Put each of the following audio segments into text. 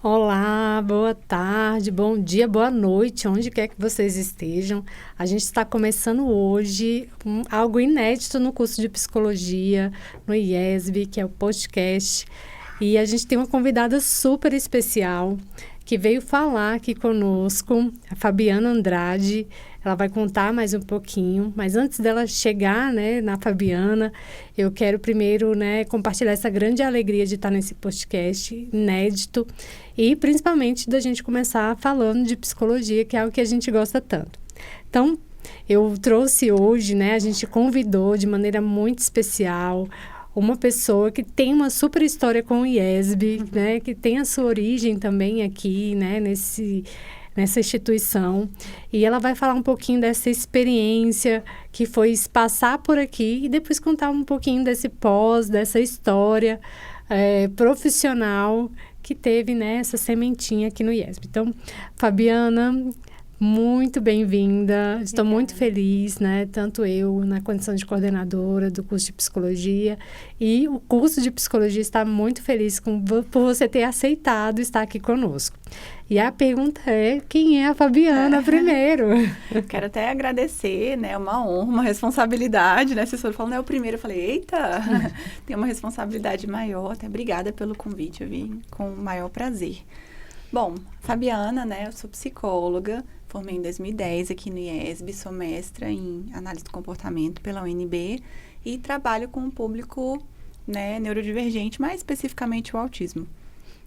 Olá, boa tarde, bom dia, boa noite, onde quer que vocês estejam. A gente está começando hoje algo inédito no curso de psicologia, no IESB, que é o podcast. E a gente tem uma convidada super especial que veio falar aqui conosco, a Fabiana Andrade. Ela vai contar mais um pouquinho, mas antes dela chegar, né, na Fabiana, eu quero primeiro, né, compartilhar essa grande alegria de estar nesse podcast inédito e principalmente da gente começar falando de psicologia, que é algo que a gente gosta tanto. Então, eu trouxe hoje, né, a gente convidou de maneira muito especial uma pessoa que tem uma super história com o IESB, né, que tem a sua origem também aqui, né, nessa instituição. E ela vai falar um pouquinho dessa experiência que foi passar por aqui e depois contar um pouquinho desse dessa história profissional que teve, né, essa sementinha aqui no IESB. Então, Fabiana, muito bem-vinda. Estou muito feliz, né? Tanto eu na condição de coordenadora do curso de psicologia e o curso de psicologia está muito feliz por você ter aceitado estar aqui conosco. E a pergunta é, quem é a Fabiana primeiro? Quero até agradecer, né? Uma honra, uma responsabilidade, né? A assessora falou, não é o primeiro. Eu falei, eita, tem uma responsabilidade maior. Até obrigada pelo convite, eu vim com o maior prazer. Bom, Fabiana, né? Eu sou psicóloga, formei em 2010 aqui no IESB, sou mestra em análise do comportamento pela UNB e trabalho com o público, né, neurodivergente, mais especificamente o autismo.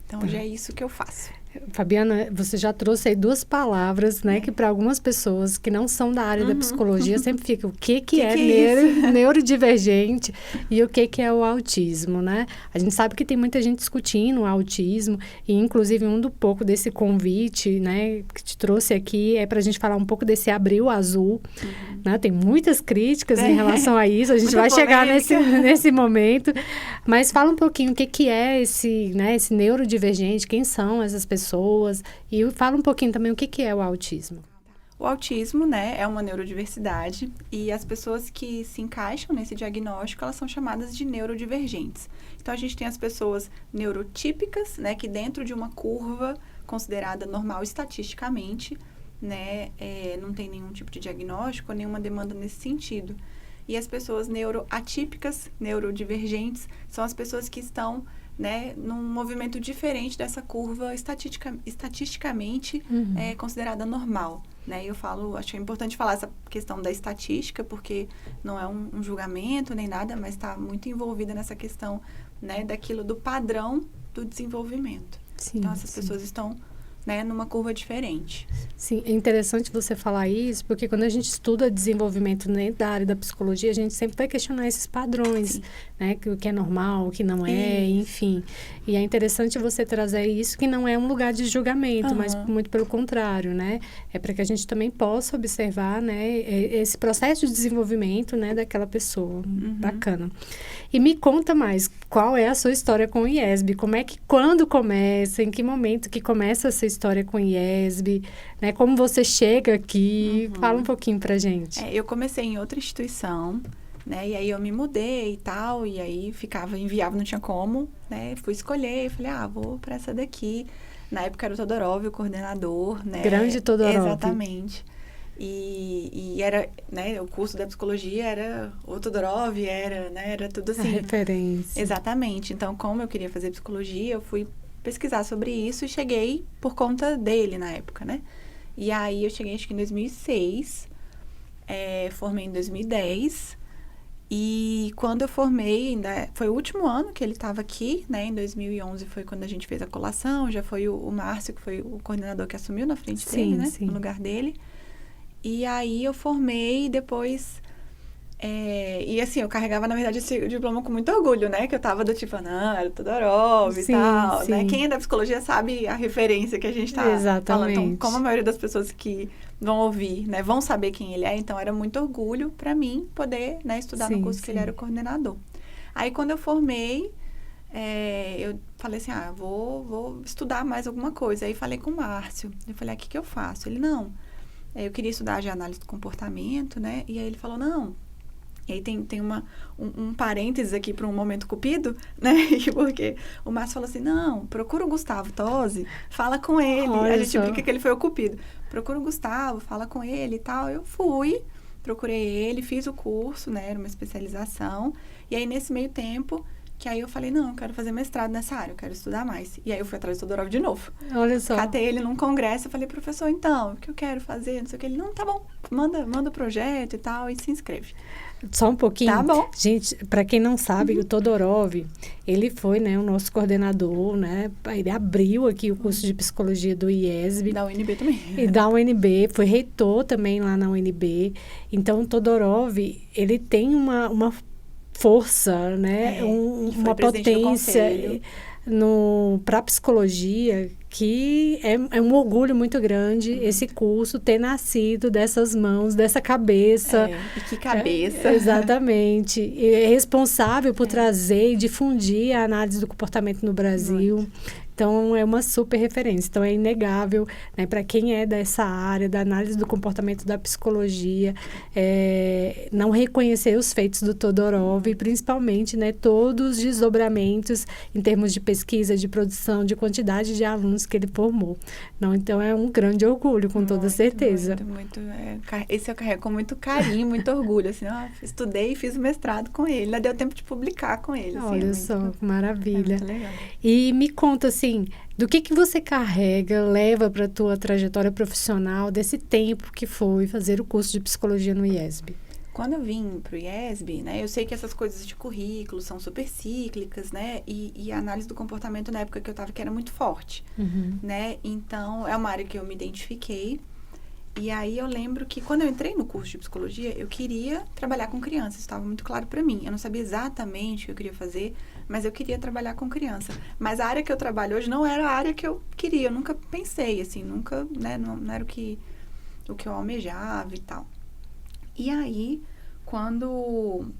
Então, hoje é isso que eu faço. Fabiana, você já trouxe aí duas palavras, né, que para algumas pessoas que não são da área da psicologia sempre fica o que é neurodivergente e o que é o autismo, né? A gente sabe que tem muita gente discutindo o autismo e, inclusive, um pouco desse convite, né, que te trouxe aqui é para a gente falar um pouco desse abril azul, né? Tem muitas críticas em relação a isso, a gente vai chegar nesse momento, mas fala um pouquinho o que é esse, né, esse neurodivergente, quem são essas pessoas e fala um pouquinho também o que é o autismo. O autismo, né, é uma neurodiversidade e as pessoas que se encaixam nesse diagnóstico, elas são chamadas de neurodivergentes. Então, a gente tem as pessoas neurotípicas, né, que dentro de uma curva considerada normal estatisticamente, né, não tem nenhum tipo de diagnóstico, nenhuma demanda nesse sentido. E as pessoas neuroatípicas, neurodivergentes, são as pessoas que estão, né, num movimento diferente dessa curva estatisticamente considerada normal, né? Eu acho importante falar essa questão da estatística, porque não é um julgamento nem nada, mas está muito envolvida nessa questão, né, daquilo do padrão do desenvolvimento. Sim, então, essas pessoas estão, né, numa curva diferente. Sim, é interessante você falar isso, porque quando a gente estuda desenvolvimento dentro da área da psicologia, a gente sempre vai questionar esses padrões, né, o que é normal, o que não é, enfim. E é interessante você trazer isso, que não é um lugar de julgamento, mas muito pelo contrário, né? É para que a gente também possa observar, né, esse processo de desenvolvimento, né, daquela pessoa. Bacana. E me conta mais, qual é a sua história com o IESB? Quando começa, em que momento que começa essa história com o IESB, né? Como você chega aqui? Fala um pouquinho pra gente. Eu comecei em outra instituição, né? E aí eu me mudei e tal, e aí ficava inviável, não tinha como, né? Fui escolher, falei, vou pra essa daqui. Na época era o Todorov, o coordenador, né? Grande Todorov. Exatamente. E era, né, o curso da psicologia era o Todorov, era tudo assim. A referência. Exatamente. Então, como eu queria fazer psicologia, eu fui pesquisar sobre isso e cheguei por conta dele na época, né? E aí eu cheguei acho que em 2006, formei em 2010 e quando eu formei, ainda foi o último ano que ele estava aqui, né? Em 2011 foi quando a gente fez a colação, já foi o Márcio, que foi o coordenador que assumiu na frente dele, né? No lugar dele. E aí eu formei e depois... e assim, eu carregava, na verdade, esse diploma com muito orgulho, né? Que eu tava do tipo, não, era o Todorov e tal, né? Quem é da psicologia sabe a referência que a gente tá falando. Então, como a maioria das pessoas que vão ouvir, né? Vão saber quem ele é. Então, era muito orgulho pra mim poder, né? Estudar no curso que ele era o coordenador. Aí, quando eu formei, eu falei assim, vou estudar mais alguma coisa. Aí, falei com o Márcio. Eu falei, o que eu faço? Ele, não. Eu queria estudar de análise do comportamento, né? E aí, ele falou, não... E aí tem um parênteses aqui para um momento cupido, né? Porque o Márcio falou assim, não, procura o Gustavo Tosi, fala com ele. Olha a gente só. brinca que ele foi o cupido. Procura o Gustavo, fala com ele e tal. Eu fui, procurei ele, fiz o curso, né? Era uma especialização. E aí, nesse meio tempo, que aí eu falei, não, eu quero fazer mestrado nessa área, eu quero estudar mais. E aí eu fui atrás do Todorov de novo. Olha só. Catei ele num congresso, eu falei, professor, então, o que eu quero fazer? Não sei o que. Ele, não, tá bom, manda o projeto e tal, e se inscreve. Só um pouquinho. Tá bom. Gente, para quem não sabe, o Todorov, ele foi, né, o nosso coordenador, né? Ele abriu aqui o curso de psicologia do IESB. Da UNB também. E da UNB, foi reitor também lá na UNB. Então, o Todorov, ele tem uma força, né? Uma potência para a psicologia que é um orgulho muito grande esse curso ter nascido dessas mãos, dessa cabeça. E que cabeça. Exatamente. E é responsável por trazer e difundir a análise do comportamento no Brasil. Muito. Então, é uma super referência. Então, é inegável, né, para quem é dessa área, da análise do comportamento da psicologia, não reconhecer os feitos do Todorov, e principalmente, né, todos os desdobramentos em termos de pesquisa, de produção, de quantidade de alunos que ele formou. Não, então, é um grande orgulho, com toda certeza. Muito. Esse eu carrego com muito carinho, muito orgulho. Assim, estudei e fiz o mestrado com ele. Ainda deu tempo de publicar com ele. Assim, olha só, que maravilha. Muito legal. E me conta, assim, do que você carrega, leva para a tua trajetória profissional desse tempo que foi fazer o curso de psicologia no IESB? Quando eu vim para o IESB, né, eu sei que essas coisas de currículo são super cíclicas, né, e a análise do comportamento na época que eu estava que era muito forte, né, então é uma área que eu me identifiquei. E aí eu lembro que quando eu entrei no curso de psicologia, eu queria trabalhar com crianças, isso estava muito claro para mim. Eu não sabia exatamente o que eu queria fazer, mas eu queria trabalhar com criança. Mas a área que eu trabalho hoje não era a área que eu queria, eu nunca pensei, assim, nunca, né, não era o que eu almejava e tal. E aí, quando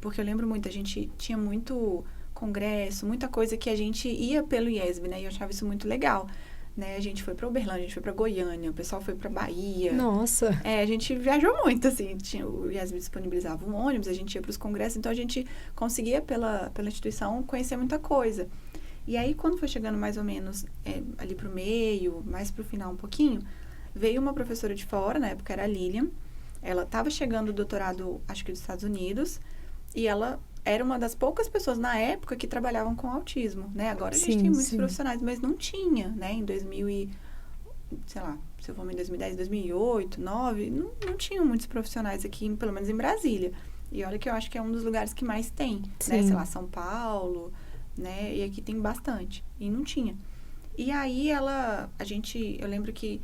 porque eu lembro muito, a gente tinha muito congresso, muita coisa que a gente ia pelo IESB, né, e eu achava isso muito legal. Né, a gente foi para Uberlândia, a gente foi para Goiânia, o pessoal foi para Bahia. Nossa! A gente viajou muito, assim, o IESB disponibilizava um ônibus, a gente ia para os congressos, então a gente conseguia, pela instituição, conhecer muita coisa. E aí, quando foi chegando mais ou menos ali para o meio, mais para o final um pouquinho, veio uma professora de fora, na época era a Lilian, ela estava chegando do doutorado, acho que dos Estados Unidos, e ela era uma das poucas pessoas na época que trabalhavam com autismo, né? Agora a gente tem muitos profissionais, mas não tinha, né? Em 2000 sei lá, se eu for em 2010, 2008, 2009, não tinham muitos profissionais aqui, pelo menos em Brasília. E olha que eu acho que é um dos lugares que mais tem, né? Sei lá, São Paulo, né? E aqui tem bastante. E não tinha. E aí eu lembro que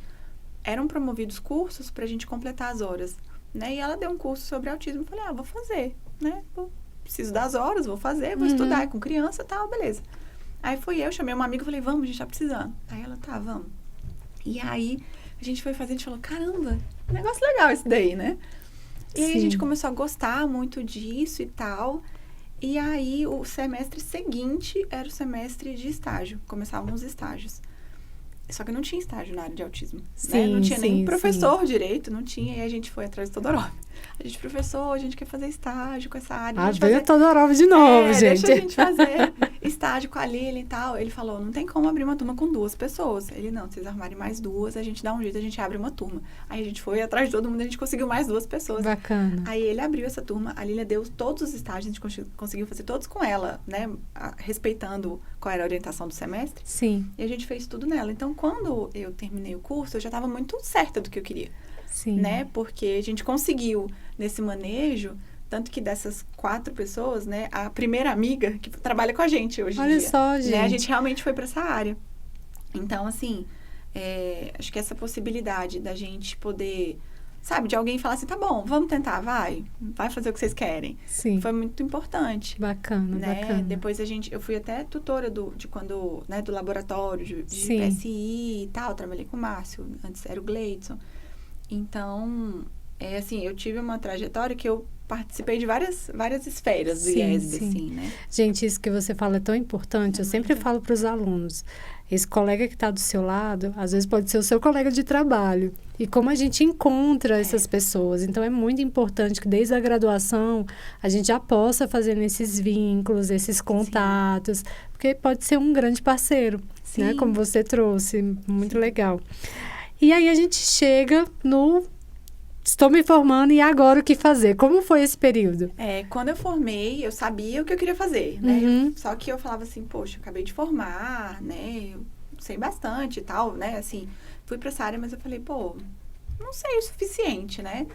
eram promovidos cursos pra gente completar as horas, né? E ela deu um curso sobre autismo. Eu falei, vou fazer, né? Preciso das horas, vou fazer, vou estudar com criança e tal, beleza. Aí eu chamei uma amiga e falei, vamos, a gente tá precisando. Aí ela, tá, vamos. E aí, a gente foi fazer, a gente falou, caramba, negócio legal isso daí, né? E aí a gente começou a gostar muito disso e tal. E aí, o semestre seguinte era o semestre de estágio. Começavam os estágios. Só que não tinha estágio na área de autismo, né? Não tinha nem professor direito, não tinha. E a gente foi atrás do Todorov. A gente, professor, a gente quer fazer estágio com essa área. Veio o Todorov de novo, gente. Deixa a gente fazer estágio com a Lilian e tal. Ele falou, não tem como abrir uma turma com 2 pessoas. Ele, não, se vocês arrumarem mais 2, a gente dá um jeito, a gente abre uma turma. Aí a gente foi atrás de todo mundo, a gente conseguiu mais 2 pessoas. Bacana. Aí ele abriu essa turma, a Lilian deu todos os estágios, a gente conseguiu fazer todos com ela, né? Respeitando qual era a orientação do semestre. Sim. E a gente fez tudo nela. Então, quando eu terminei o curso, eu já estava muito certa do que eu queria. Sim. Né? Porque a gente conseguiu, nesse manejo, tanto que dessas 4 pessoas, né? A primeira amiga que trabalha com a gente hoje em dia. Olha só, gente. Né? A gente realmente foi para essa área. Então, assim, acho que essa possibilidade da gente poder, sabe, de alguém falar assim, tá bom, vamos tentar, vai fazer o que vocês querem. Sim. Foi muito importante. Bacana, né? bacana. Depois eu fui até tutora do laboratório de PSI e tal, trabalhei com o Márcio, antes era o Gleidson. Então, assim, eu tive uma trajetória que eu participei de várias esferas do IESB, assim, né? Gente, isso que você fala é tão importante. Eu sempre falo para os alunos, esse colega que está do seu lado, às vezes pode ser o seu colega de trabalho. E como a gente encontra essas pessoas. Então, é muito importante que desde a graduação a gente já possa fazer esses vínculos, esses contatos, porque pode ser um grande parceiro, né? Como você trouxe, muito legal. E aí a gente chega no... Estou me formando e agora o que fazer? Como foi esse período? Quando eu formei, eu sabia o que eu queria fazer, né? Só que eu falava assim, poxa, eu acabei de formar, né? Eu sei bastante e tal, né? Assim, fui pra essa área, mas eu falei, pô, não sei o suficiente, né?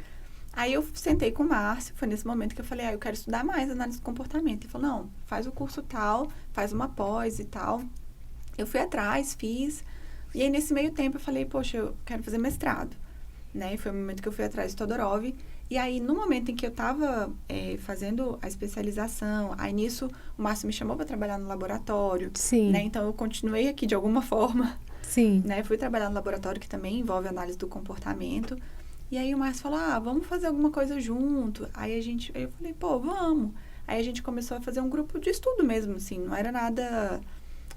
Aí eu sentei com o Márcio, foi nesse momento que eu falei, eu quero estudar mais análise do comportamento. Ele falou, não, faz o curso tal, faz uma pós e tal. Eu fui atrás, fiz. E aí, nesse meio tempo, eu falei, poxa, eu quero fazer mestrado. Né? E foi o momento que eu fui atrás de Todorov. E aí, no momento em que eu estava fazendo a especialização, aí nisso, o Márcio me chamou para trabalhar no laboratório. Sim. Né? Então, eu continuei aqui de alguma forma. Sim. Né? Fui trabalhar no laboratório, que também envolve análise do comportamento. E aí, o Márcio falou, vamos fazer alguma coisa junto. Aí, eu falei, pô, vamos. Aí, a gente começou a fazer um grupo de estudo mesmo, assim. Não era nada...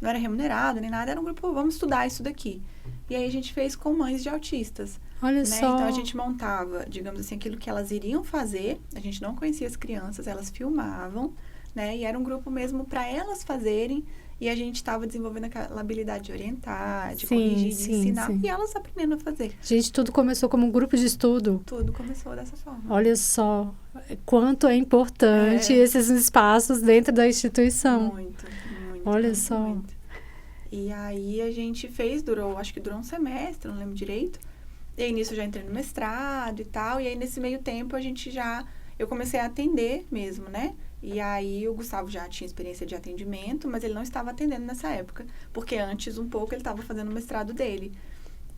Não era remunerado, nem nada. Era um grupo, vamos estudar isso daqui. E aí, a gente fez com mães de autistas. Olha né? só. Então, a gente montava, digamos assim, aquilo que elas iriam fazer. A gente não conhecia as crianças, elas filmavam, né? E era um grupo mesmo para elas fazerem. E a gente estava desenvolvendo aquela habilidade de orientar, de corrigir, de ensinar. E elas aprendendo a fazer. Gente, tudo começou como um grupo de estudo. Tudo começou dessa forma. Olha só, quanto é importante esses espaços dentro da instituição. Muito. Olha muito, só. Muito. E aí, a gente fez, acho que durou um semestre, não lembro direito. E aí, nisso, eu já entrei no mestrado e tal. E aí, nesse meio tempo, eu comecei a atender mesmo, né? E aí, o Gustavo já tinha experiência de atendimento, mas ele não estava atendendo nessa época. Porque antes, um pouco, ele estava fazendo o mestrado dele.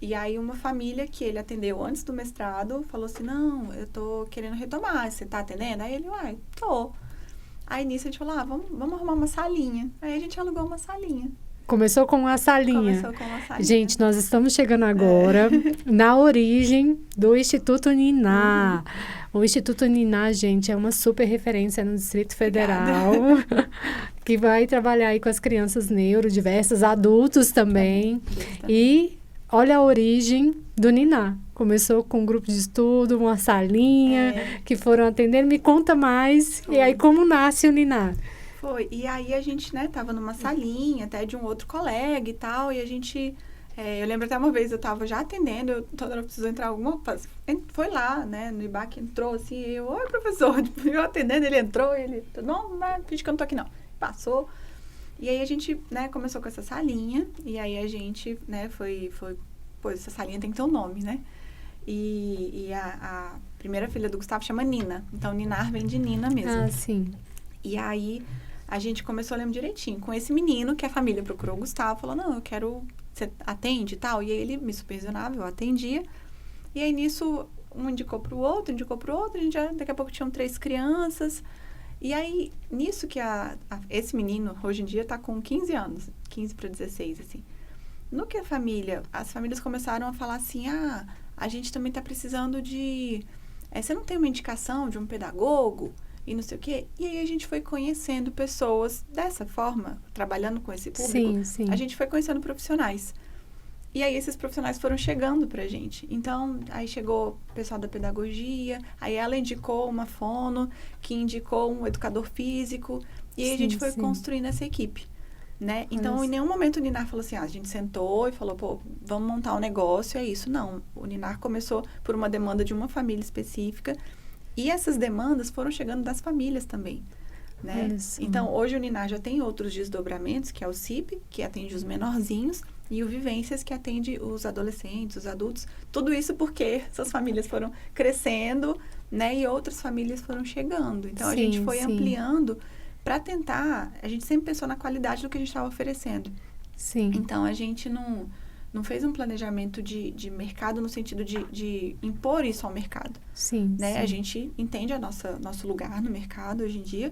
E aí, uma família que ele atendeu antes do mestrado falou assim, não, eu tô querendo retomar, você tá atendendo? Aí ele, tô. Aí, nisso, a gente falou, vamos arrumar uma salinha. Aí, a gente alugou uma salinha. Começou com uma salinha. Gente, nós estamos chegando agora na origem do Instituto Niná. O Instituto Niná, gente, é uma super referência no Distrito Federal, que vai trabalhar aí com as crianças neurodiversas, adultos também. E olha a origem do Niná. Começou com um grupo de estudo, uma salinha, que foram atendendo. Me conta mais. E aí, como nasce o Niná? Foi. E aí, a gente, né, tava numa salinha, até de um outro colega e tal, e a gente... eu lembro até uma vez, eu tava já atendendo, toda hora precisou entrar alguma... Foi lá, né, no IBAC, entrou assim, oi, professor, eu atendendo, ele entrou, ele... Não, finge que eu não tô aqui, não. Passou. E aí, a gente, né, começou com essa salinha, e aí a gente, né, pô, essa salinha tem que ter um nome, né? E a primeira filha do Gustavo chama Nina, então Ninar vem de Nina mesmo. Ah, sim. E aí, a gente começou, eu lembro direitinho, com esse menino que a família procurou o Gustavo, falou, não, eu quero, você atende e tal? E aí, ele me supervisionava, eu atendia. E aí, nisso, um indicou pro outro, a gente já, daqui a pouco, tinham 3 crianças. E aí, nisso que esse menino, hoje em dia, tá com 15 anos, 15 para 16, assim. No que as famílias começaram a falar assim, a gente também tá precisando de... você não tem uma indicação de um pedagogo? E não sei o quê. E aí, a gente foi conhecendo pessoas dessa forma, trabalhando com esse público. Sim. A gente foi conhecendo profissionais. E aí, esses profissionais foram chegando pra gente. Então, aí chegou o pessoal da pedagogia, aí ela indicou uma fono, que indicou um educador físico, e aí a gente foi construindo essa equipe, né? Então, em nenhum momento o Ninar falou assim, a gente sentou e falou, pô, vamos montar um negócio, é isso. Não, o Ninar começou por uma demanda de uma família específica, e essas demandas foram chegando das famílias também, né? Então, hoje o Ninar já tem outros desdobramentos, que é o CIP, que atende os menorzinhos, e o Vivências, que atende os adolescentes, os adultos. Tudo isso porque essas famílias foram crescendo, né? E outras famílias foram chegando. Então, a gente foi ampliando para tentar... A gente sempre pensou na qualidade do que a gente estava oferecendo. Sim. Então, a gente não fez um planejamento de mercado no sentido de impor isso ao mercado. Sim, né? A gente entende nosso lugar no mercado hoje em dia,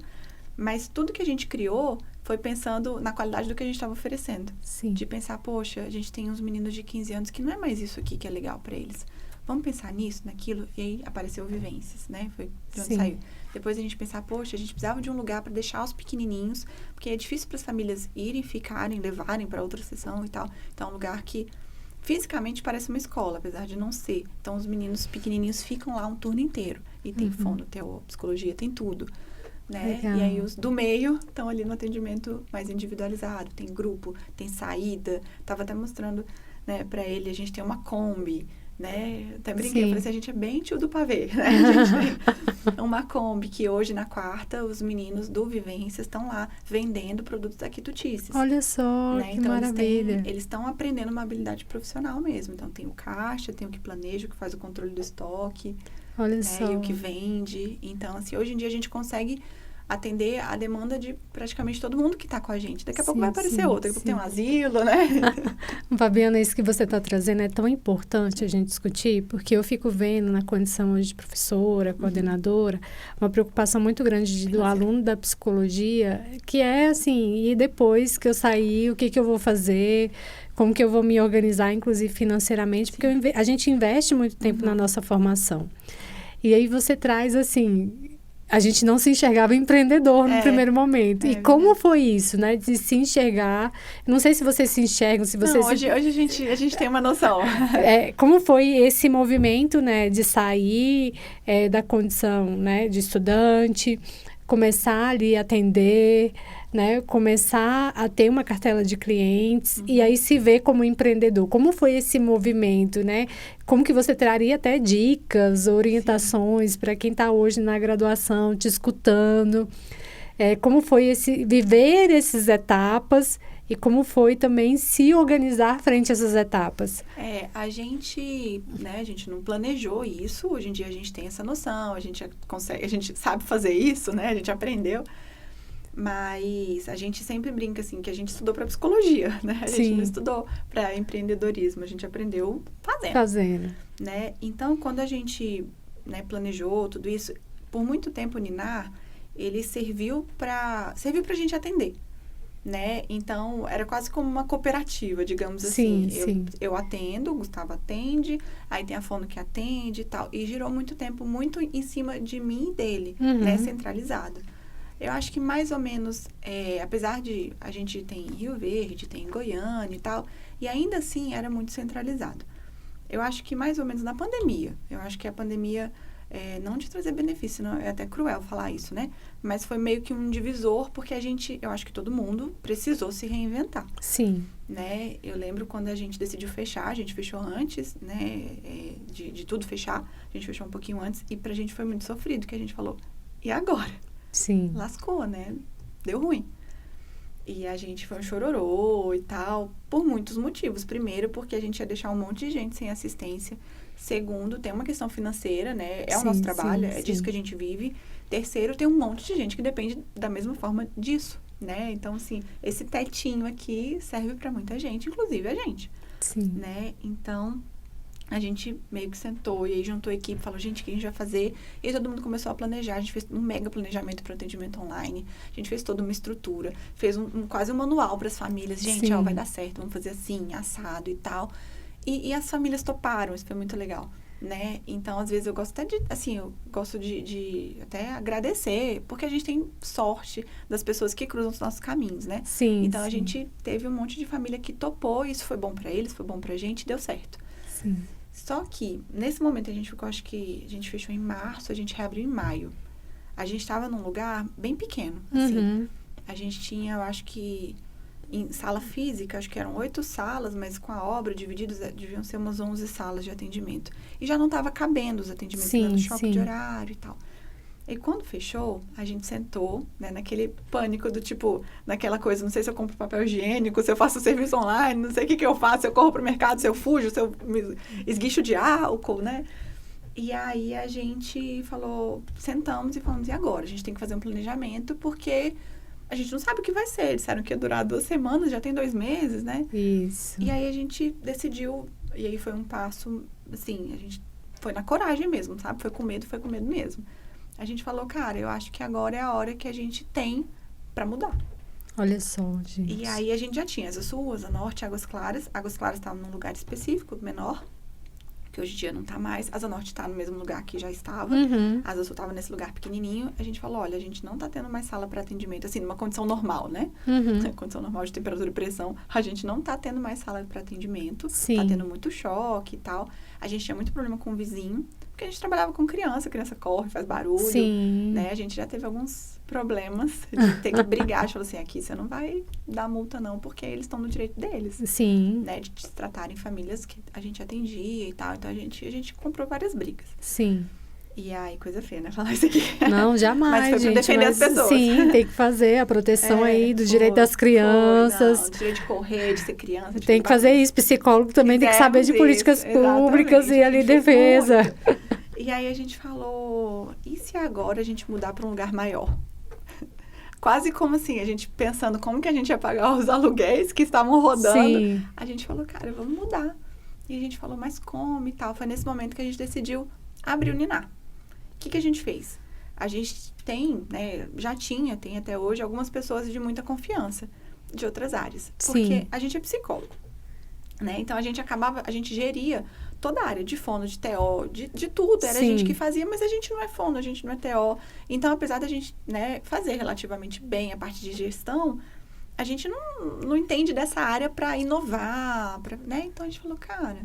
mas tudo que a gente criou foi pensando na qualidade do que a gente estava oferecendo. Sim. De pensar, poxa, a gente tem uns meninos de 15 anos que não é mais isso aqui que é legal para eles. Vamos pensar nisso, naquilo. E aí apareceu o Vivências, né? Foi de onde saiu. Depois a gente pensar, poxa, a gente precisava de um lugar para deixar os pequenininhos, porque é difícil para as famílias irem, ficarem, levarem para outra sessão e tal. Então, é um lugar que fisicamente parece uma escola, apesar de não ser. Então, os meninos pequenininhos ficam lá um turno inteiro. E tem fono, tem psicologia, tem tudo. Né? E aí, os do meio estão ali no atendimento mais individualizado. Tem grupo, tem saída. Estava até mostrando, né, para ele, a gente tem uma Kombi, né? Até brinquei, falei assim, a gente é bem tio do pavê, né? A gente tem uma Kombi que hoje, na quarta, os meninos do Vivências estão lá vendendo produtos da Quitutices. Olha só, né? que Então, maravilha. eles estão aprendendo uma habilidade profissional mesmo. Então, tem o caixa, tem o que planeja, o que faz o controle do estoque, Olha né? só. E o que vende. Então, assim, hoje em dia a gente consegue atender a demanda de praticamente todo mundo que está com a gente. Daqui a pouco vai aparecer outro. Daqui a pouco tem um asilo, né? Fabiana, isso que você está trazendo é tão importante a gente discutir, porque eu fico vendo na condição hoje de professora, coordenadora, uma preocupação muito grande do aluno da psicologia, que é assim, e depois que eu sair, o que eu vou fazer, como que eu vou me organizar, inclusive financeiramente, porque a gente investe muito tempo na nossa formação. E aí você traz assim... A gente não se enxergava empreendedor no primeiro momento. E como foi isso, né? De se enxergar... Não sei se vocês se enxergam, se vocês... Não, hoje a gente tem uma noção. Como foi esse movimento, né? De sair da condição, né? De estudante, começar ali a atender... Né, começar a ter uma cartela de clientes e aí se ver como empreendedor. Como foi esse movimento, né? Como que você traria até dicas, orientações para quem está hoje na graduação, te escutando? Como foi viver essas etapas e como foi também se organizar frente a essas etapas? A gente não planejou isso. Hoje em dia a gente tem essa noção, a gente sabe fazer isso, né? A gente aprendeu. Mas a gente sempre brinca, assim, que a gente estudou para psicologia, né? A gente não estudou para empreendedorismo, a gente aprendeu fazendo. Né? Então, quando a gente, né, planejou tudo isso, por muito tempo o Ninar, ele serviu para a gente atender, né? Então, era quase como uma cooperativa, digamos assim. Eu atendo, o Gustavo atende, aí tem a Fono que atende e tal. E girou muito tempo, muito em cima de mim e dele, né? Centralizado. Eu acho que mais ou menos, apesar de a gente ter em Rio Verde, tem em Goiânia e tal, e ainda assim era muito centralizado. Eu acho que mais ou menos na pandemia, eu acho que a pandemia, não de trazer benefício, não, é até cruel falar isso, né? Mas foi meio que um divisor, porque eu acho que todo mundo precisou se reinventar. Sim. Né? Eu lembro quando a gente decidiu fechar, a gente fechou antes, né? De tudo fechar, a gente fechou um pouquinho antes, e pra gente foi muito sofrido, que a gente falou, e agora? Sim. Lascou, né? Deu ruim. E a gente foi um chororô e tal, por muitos motivos. Primeiro, porque a gente ia deixar um monte de gente sem assistência. Segundo, tem uma questão financeira, né? O nosso trabalho, disso que a gente vive. Terceiro, tem um monte de gente que depende da mesma forma disso, né? Então, assim, esse tetinho aqui serve para muita gente, inclusive a gente. Sim. Né? Então... A gente meio que sentou e aí juntou a equipe, falou, gente, o que a gente vai fazer? E aí todo mundo começou a planejar, a gente fez um mega planejamento para atendimento online, a gente fez toda uma estrutura, fez quase um manual para as famílias, gente, vai dar certo, vamos fazer assim, assado e tal. E as famílias toparam, isso foi muito legal, né? Então, às vezes, eu gosto até de até agradecer, porque a gente tem sorte das pessoas que cruzam os nossos caminhos, né? Sim, então, a gente teve um monte de família que topou, isso foi bom para eles, foi bom pra gente, deu certo. Sim. Só que, nesse momento, a gente ficou, acho que a gente fechou em março, a gente reabriu em maio. A gente estava num lugar bem pequeno, assim. A gente tinha, eu acho que, em sala física, acho que eram 8 salas, mas com a obra divididos, deviam ser umas 11 salas de atendimento. E já não estava cabendo os atendimentos no choque de horário e tal. E quando fechou, a gente sentou, né, naquele pânico do tipo, naquela coisa, não sei se eu compro papel higiênico, se eu faço serviço online, não sei o que eu faço, se eu corro pro mercado, se eu fujo, se eu me esguicho de álcool, né? E aí a gente sentamos e falamos, e agora? A gente tem que fazer um planejamento, porque a gente não sabe o que vai ser. Eles disseram que ia durar 2 semanas, já tem 2 meses, né? Isso. E aí a gente decidiu, e aí foi um passo, assim, a gente foi na coragem mesmo, sabe? Foi com medo mesmo. A gente falou, cara, eu acho que agora é a hora que a gente tem para mudar. Olha só, gente. E aí a gente já tinha Asa Sul, Asa Norte, Águas Claras. Águas Claras estava num lugar específico, menor, que hoje em dia não tá mais. A Asa Norte tá no mesmo lugar que já estava. A Asa Sul tava nesse lugar pequenininho. A gente falou, olha, a gente não tá tendo mais sala para atendimento, assim, numa condição normal, né? Condição normal de temperatura e pressão. A gente não tá tendo mais sala para atendimento. Sim. Tá tendo muito choque e tal. A gente tinha muito problema com o vizinho, porque a gente trabalhava com criança corre, faz barulho. Sim. Né? A gente já teve alguns problemas de ter que brigar. A gente falou assim, aqui você não vai dar multa não, porque eles estão no direito deles. Sim. Né? De se tratarem famílias que a gente atendia e tal. Então, a gente comprou várias brigas. Sim. E aí, coisa feia, né? Falar isso aqui. Não, jamais, mas foi gente. pra defender as pessoas. Sim, tem que fazer a proteção aí do direito das crianças. Não, direito de correr, de ser criança. Tem que fazer isso. Psicólogo também tem que saber de políticas públicas e ali defesa. E aí, a gente falou, e se agora a gente mudar para um lugar maior? Quase como assim, a gente pensando como que a gente ia pagar os aluguéis que estavam rodando. Sim. A gente falou, cara, vamos mudar. E a gente falou, mas como e tal? Foi nesse momento que a gente decidiu abrir o Niná. O que a gente fez? A gente tem, né, tem até hoje algumas pessoas de muita confiança de outras áreas. Porque Sim. a gente é psicólogo, né? Então, a gente geria toda a área de fono, de TO, de tudo. Era a gente que fazia, mas a gente não é fono, a gente não é TO. Então, apesar da gente, né, fazer relativamente bem a parte de gestão, a gente não entende dessa área para inovar, né? Então, a gente falou, cara,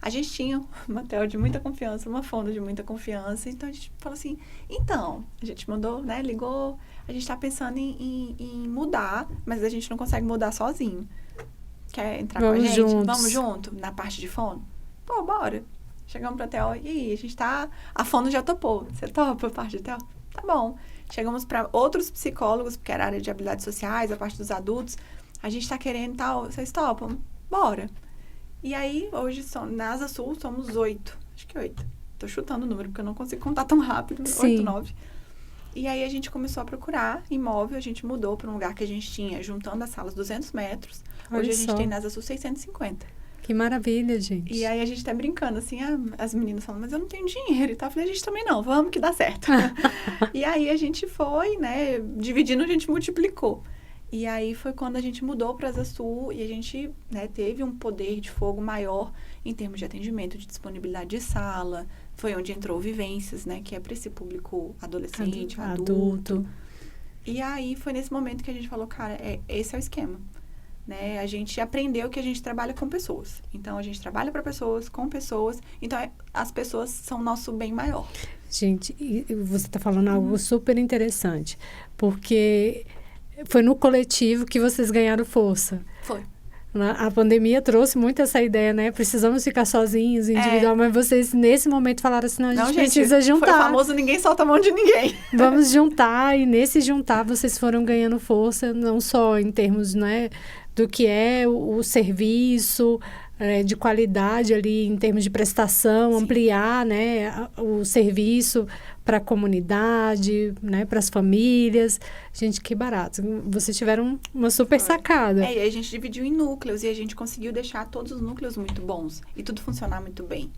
a gente tinha uma TO de muita confiança, uma fono de muita confiança. Então, a gente falou assim, então, a gente mandou, né, ligou, a gente tá pensando em mudar, mas a gente não consegue mudar sozinho. Quer entrar com a gente? Juntos. Vamos junto na parte de fono? Pô, bora. Chegamos pra TO, e aí, a gente tá... A fono já topou. Você topa a parte de TO? Tá bom. Chegamos para outros psicólogos, porque era a área de habilidades sociais, a parte dos adultos. A gente tá querendo tal, vocês topam? Bora. E aí, hoje, na Asa Sul, somos 8. Acho que 8. Tô chutando o número, porque eu não consigo contar tão rápido. Sim. 8, 9. E aí, a gente começou a procurar imóvel. A gente mudou para um lugar que a gente tinha, juntando as salas, 200 metros. Hoje, a gente tem na Asa Sul 650. Que maravilha, gente. E aí, a gente tá brincando, assim, as meninas falam, mas eu não tenho dinheiro e tal. Eu falei, a gente também não, vamos que dá certo. E aí, a gente foi, né, dividindo, a gente multiplicou. E aí, foi quando a gente mudou para Asa Sul e a gente, né, teve um poder de fogo maior em termos de atendimento, de disponibilidade de sala. Foi onde entrou Vivências, né, que é para esse público adolescente, adulto. E aí, foi nesse momento que a gente falou, cara, esse é o esquema. Né? A gente aprendeu que a gente trabalha com pessoas. Então, a gente trabalha para pessoas, com pessoas. Então, as pessoas são nosso bem maior. Gente, você está falando algo super interessante. Porque foi no coletivo que vocês ganharam força. Foi. A pandemia trouxe muito essa ideia, né? Precisamos ficar sozinhos, individual. Mas vocês, nesse momento, falaram assim, não, a gente precisa juntar. Foi o famoso ninguém solta a mão de ninguém. Vamos juntar. E nesse juntar, vocês foram ganhando força, não só em termos, né, do que é o serviço, de qualidade ali, em termos de prestação, Sim. ampliar, né, o serviço para a comunidade, né, para as famílias. Gente, que barato. Vocês tiveram uma super sacada. E a gente dividiu em núcleos e a gente conseguiu deixar todos os núcleos muito bons e tudo funcionar muito bem.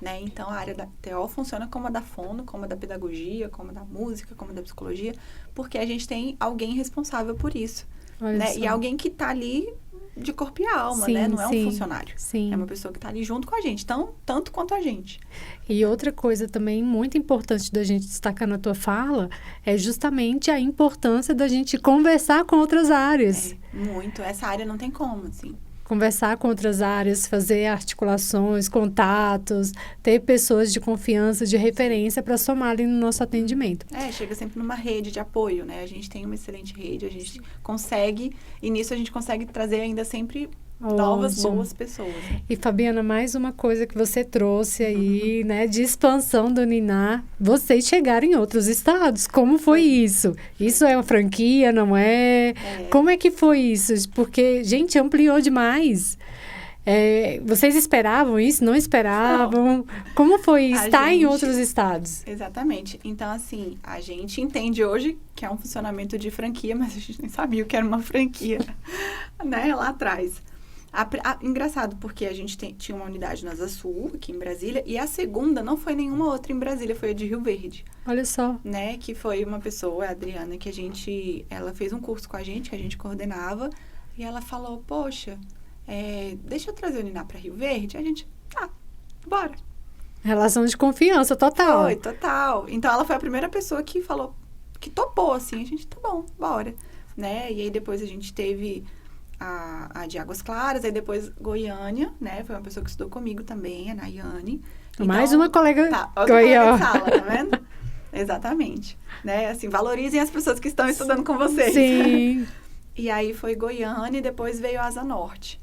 Né? Então, a área da TO funciona como a da fono, como a da pedagogia, como a da música, como a da psicologia, porque a gente tem alguém responsável por isso. Né? E alguém que está ali de corpo e alma, sim, né? Não é sim, um funcionário. Sim. É uma pessoa que está ali junto com a gente, tanto quanto a gente. E outra coisa também muito importante da gente destacar na tua fala é justamente a importância da gente conversar com outras áreas. Muito. Essa área não tem como, assim. Conversar com outras áreas, fazer articulações, contatos, ter pessoas de confiança, de referência para somarem no nosso atendimento. Chega sempre numa rede de apoio, né? A gente tem uma excelente rede, a gente consegue, e nisso a gente consegue trazer ainda sempre novas, boas pessoas. E, Fabiana, mais uma coisa que você trouxe aí, né, de expansão do Niná, vocês chegaram em outros estados. Como foi isso? Isso é uma franquia, não é? Como é que foi isso? Porque, gente, ampliou demais. Vocês esperavam isso? Não esperavam? Não. Como foi estar em outros estados? Exatamente. Então, assim, a gente entende hoje que é um funcionamento de franquia, mas a gente nem sabia o que era uma franquia, né, lá atrás. Engraçado, porque a gente tinha uma unidade na Asa Sul, aqui em Brasília, e a segunda não foi nenhuma outra em Brasília, foi a de Rio Verde. Olha só. Né, que foi uma pessoa, a Adriana, ela fez um curso com a gente, que a gente coordenava, e ela falou, poxa, deixa eu trazer o Niná para Rio Verde? A gente, bora. Relação de confiança total. Foi, total. Então, ela foi a primeira pessoa que falou, que topou, assim, a gente, tá bom, bora, né? E aí, depois a gente teve a de Águas Claras, aí depois Goiânia, né? Foi uma pessoa que estudou comigo também, a Nayane. Então, Mais uma colega outra colega de sala, tá vendo? Exatamente. Né? Assim, valorizem as pessoas que estão estudando com vocês. Sim. E aí foi Goiânia e depois veio Asa Norte.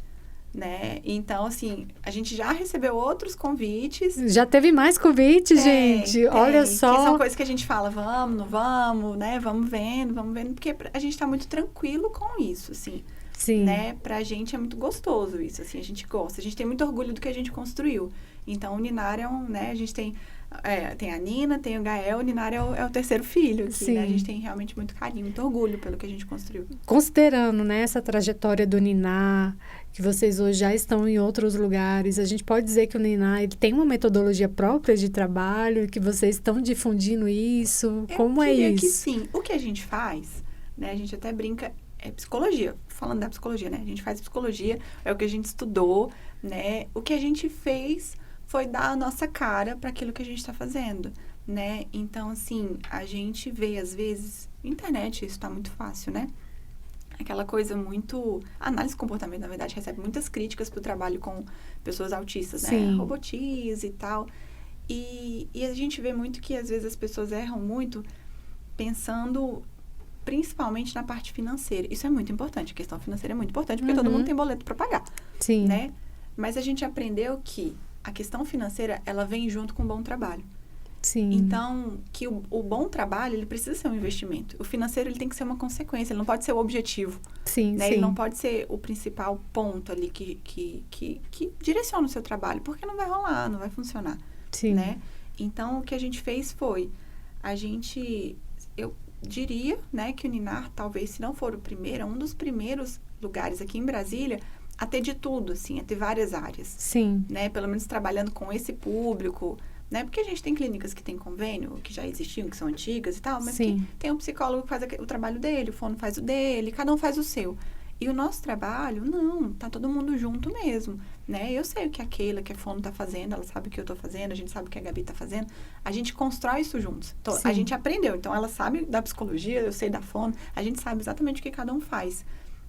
Né? Então, assim, a gente já recebeu outros convites. Já teve mais convites, gente? Olha só. Que são coisas que a gente fala, vamos, não vamos, né? Vamos vendo, porque a gente tá muito tranquilo com isso, assim. Sim. Né? Pra gente é muito gostoso isso, assim, a gente gosta. A gente tem muito orgulho do que a gente construiu. Então, o Ninar é né? A gente tem a Nina, tem o Gael, o Ninar é o terceiro filho aqui, Sim. né? A gente tem realmente muito carinho, muito orgulho pelo que a gente construiu. Considerando, né, essa trajetória do Ninar, que vocês hoje já estão em outros lugares, a gente pode dizer que o Ninar ele tem uma metodologia própria de trabalho, que vocês estão difundindo isso? Como é isso? Eu diria que sim. O que a gente faz, né? A gente até brinca, é psicologia. Falando da psicologia, né? A gente faz psicologia, é o que a gente estudou, né? O que a gente fez foi dar a nossa cara para aquilo que a gente está fazendo, né? Então, assim, a gente vê, às vezes, internet, isso tá muito fácil, né? Aquela coisa muito... A análise de comportamento, na verdade, recebe muitas críticas pro trabalho com pessoas autistas, né? Sim. Robotiza e tal. E a gente vê muito que, às vezes, as pessoas erram muito pensando principalmente na parte financeira. Isso é muito importante. A questão financeira é muito importante, porque todo mundo tem boleto para pagar. Sim. Né? Mas a gente aprendeu que a questão financeira, ela vem junto com o bom trabalho. Sim. Então, que o bom trabalho, ele precisa ser um investimento. O financeiro, ele tem que ser uma consequência, ele não pode ser o objetivo. Sim, né? sim. Ele não pode ser o principal ponto ali que direciona o seu trabalho, porque não vai rolar, não vai funcionar. Sim. Né? Então, o que a gente fez foi, eu diria, né, que o Ninar, talvez, se não for o primeiro, é um dos primeiros lugares aqui em Brasília a ter de tudo, assim, a ter várias áreas. Sim. Né? Pelo menos trabalhando com esse público, né? Porque a gente tem clínicas que tem convênio, que já existiam, que são antigas e tal, mas Sim. que tem um psicólogo que faz o trabalho dele, o fono faz o dele, cada um faz o seu. E o nosso trabalho, não, tá todo mundo junto mesmo, né? Eu sei o que a Keila, que a fono tá fazendo, ela sabe o que eu tô fazendo, a gente sabe o que a Gabi tá fazendo, a gente constrói isso juntos. Então, a gente aprendeu, então ela sabe da psicologia, eu sei da fono, a gente sabe exatamente o que cada um faz.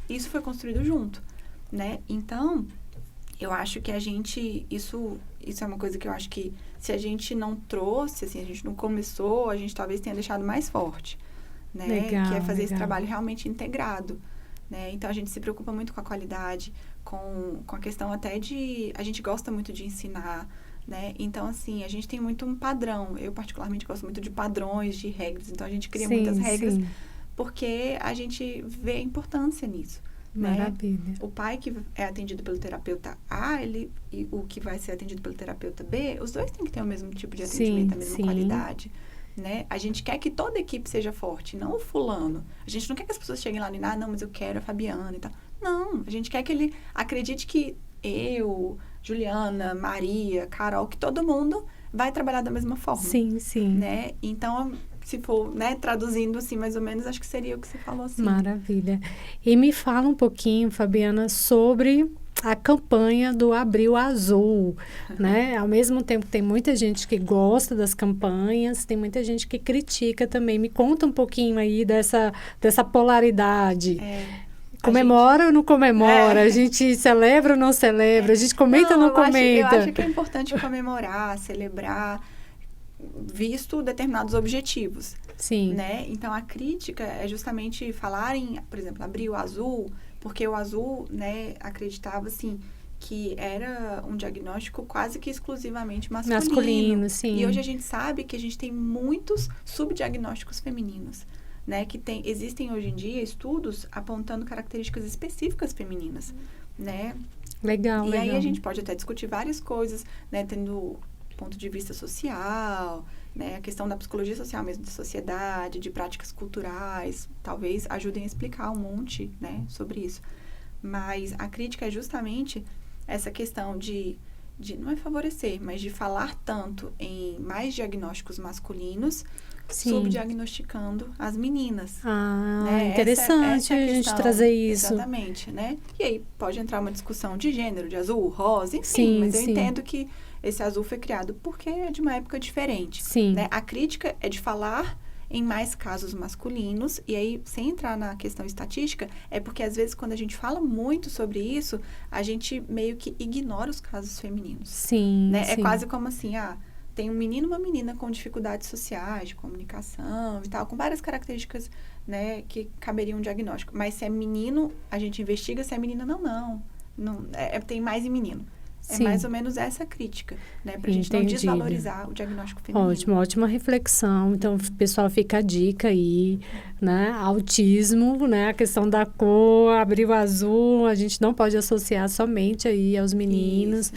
Isso foi construído junto, né? Então, eu acho que isso é uma coisa que eu acho que se a gente não trouxe, assim, a gente não começou, a gente talvez tenha deixado mais forte, né? Legal, que é fazer esse legal. trabalho realmente integrado, né? Então, a gente se preocupa muito com a qualidade, com a questão até de... A gente gosta muito de ensinar, né? Então, assim, a gente tem muito um padrão. Eu, particularmente, gosto muito de padrões, de regras. Então, a gente cria muitas regras, porque a gente vê a importância nisso. Maravilha. Né? O pai que é atendido pelo terapeuta A, e o que vai ser atendido pelo terapeuta B, os dois têm que ter o mesmo tipo de atendimento, a mesma qualidade. Né? A gente quer que toda a equipe seja forte, não o fulano. A gente não quer que as pessoas cheguem lá e não, mas eu quero a Fabiana e tal. Não, a gente quer que ele acredite que eu, Juliana, Maria, Carol, que todo mundo vai trabalhar da mesma forma. Sim, sim. Né? Então, se for, né, traduzindo assim, mais ou menos, acho que seria o que você falou assim. Maravilha. E me fala um pouquinho, Fabiana, sobre a campanha do Abril Azul, né? Ao mesmo tempo, tem muita gente que gosta das campanhas, tem muita gente que critica também. Me conta um pouquinho aí dessa polaridade. Comemora ou não comemora? A gente celebra ou não celebra? A gente comenta ou não comenta? Eu acho que é importante comemorar, celebrar, visto determinados objetivos. Sim. Né? Então, a crítica é justamente falar em, por exemplo, Abril Azul, porque o azul, né, acreditava, assim, que era um diagnóstico quase que exclusivamente masculino. Sim. E hoje a gente sabe que a gente tem muitos subdiagnósticos femininos, né? Que existem hoje em dia estudos apontando características específicas femininas, né? Legal, e legal. aí a gente pode até discutir várias coisas, né? Tendo ponto de vista social, né? A questão da psicologia social mesmo, da sociedade, de práticas culturais, talvez ajudem a explicar um monte, né, sobre isso. Mas a crítica é justamente essa questão de não é favorecer, mas de falar tanto em mais diagnósticos masculinos Sim. subdiagnosticando as meninas. Ah, né? interessante essa é a gente questão, trazer isso. Exatamente, né? E aí pode entrar uma discussão de gênero, de azul, rosa, enfim, Sim, mas eu sim. entendo que esse azul foi criado porque é de uma época diferente. Sim. Né? A crítica é de falar em mais casos masculinos, e aí, sem entrar na questão estatística, é porque às vezes quando a gente fala muito sobre isso, a gente meio que ignora os casos femininos. Sim, né? sim. É quase como assim, tem um menino e uma menina com dificuldades sociais, de comunicação e tal, com várias características, né, que caberiam um diagnóstico. Mas se é menino, a gente investiga, se é menina, não. Tem mais em menino. Sim. É mais ou menos essa crítica, né? Pra gente não desvalorizar o diagnóstico feminino. Ótimo, ótima reflexão. Então, pessoal, fica a dica aí, né? Autismo, né? A questão da cor, abrir o azul, a gente não pode associar somente aí aos meninos.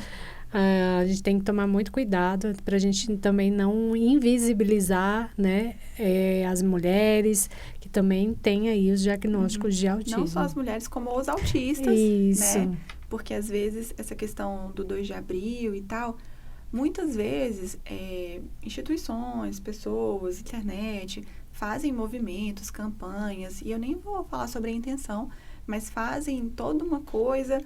A gente tem que tomar muito cuidado para a gente também não invisibilizar, né? As mulheres que também têm aí os diagnósticos de autismo. Não só as mulheres, como os autistas, Isso. né? Porque, às vezes, essa questão do 2 de abril e tal, muitas vezes, instituições, pessoas, internet, fazem movimentos, campanhas, e eu nem vou falar sobre a intenção, mas fazem toda uma coisa